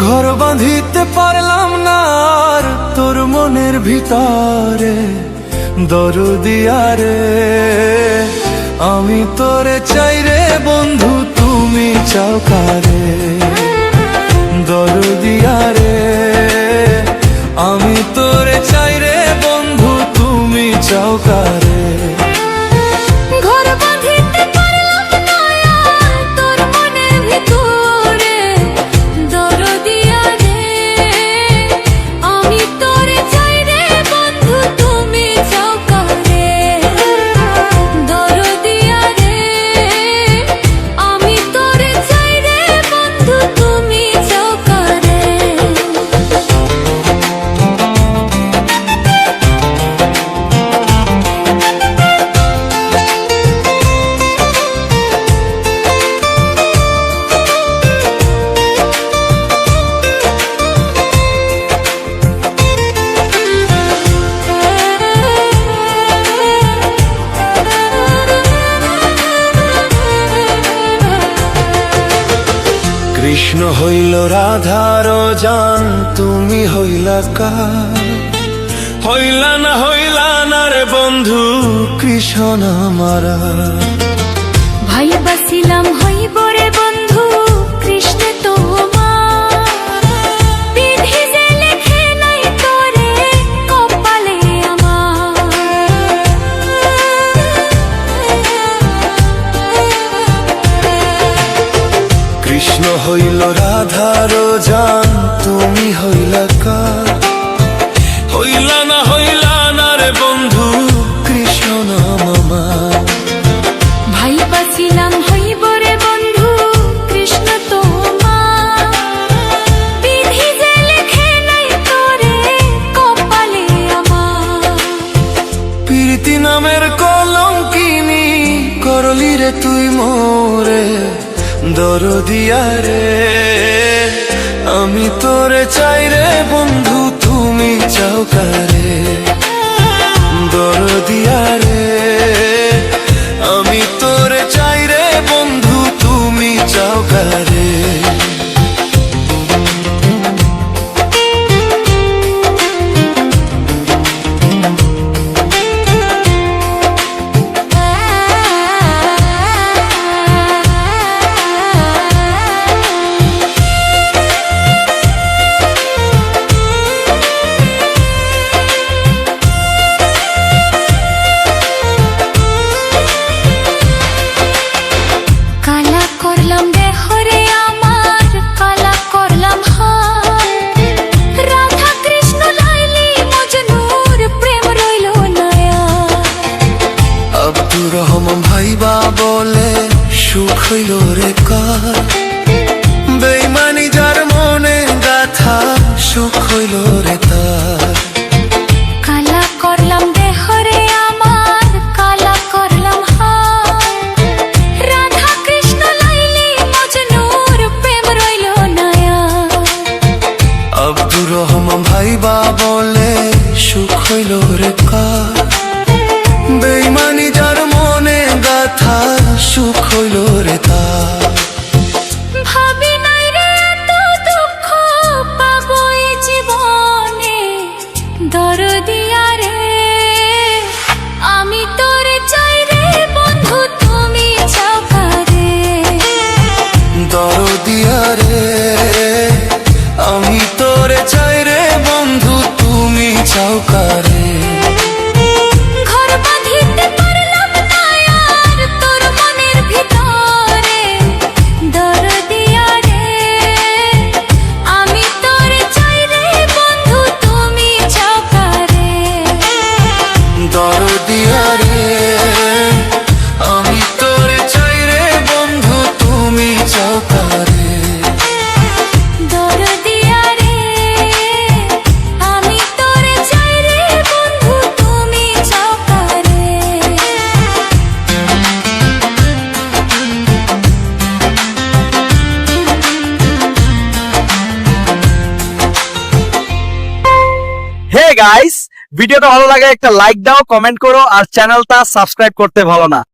ঘর বাঁধিতে পারলাম না আর তোর মনের ভিতরে, দরদিয়ারে আমি তোরে চাই রে বন্ধু, তুমি চাও কারে? দরদিয়ারে আমি তোরে চাই রে বন্ধু, তুমি চাও কারে? কৃষ্ণ হইল রাধার জান, তুমি হইলা কার? হইলা না রে বন্ধু কৃষ্ণ আমারা। ভাই বাসিলাম হইব রে বন্ধু কৃষ্ণ তোমার, বিধি যে লেখে নাই তোরে কপালে আমার। কৃষ্ণ হইল রাধার জান, তুমি হইলা কার? হইলা না রে বন্ধু কৃষ্ণ আমার। ভাই বাসিলাম হইব রে বন্ধু কৃষ্ণ তোমার, বিধি যে লেখে নাই তোরে কপালে আমার। প্রীতি নামের কলঙ্কিনী করলি রে তুই মোরে, দরদিয়ারে আমি তোরে চাই রে বন্ধু, তুমি চাও কারে? দরদিয়ারে আমি তোরে চাই রে বন্ধু, তুমি চাও কারে? ভাইবা বলে সুখ হইল রে কার? বেইমানি যার মনে গাথা, সুখ হইল রে তার। কালা করলাম দেহ রে আমার, কালা করলাম হাত, রাধা কৃষ্ণ লাইলি মজনুর প্রেম রইল নয়া। আব্দুর রহমান ভাইবা বলে সুখ হইল রে কার? বেইমানি যার মনে গাথা, সুখ হইল রে তার। ভাবি নাই রে এত দুঃখ পাবো এই জীবনে, গাইস, ভিডিওটা ভালো লাগে একটা লাইক দাও, কমেন্ট করো আর চ্যানেলটা সাবস্ক্রাইব করতে ভুলো না।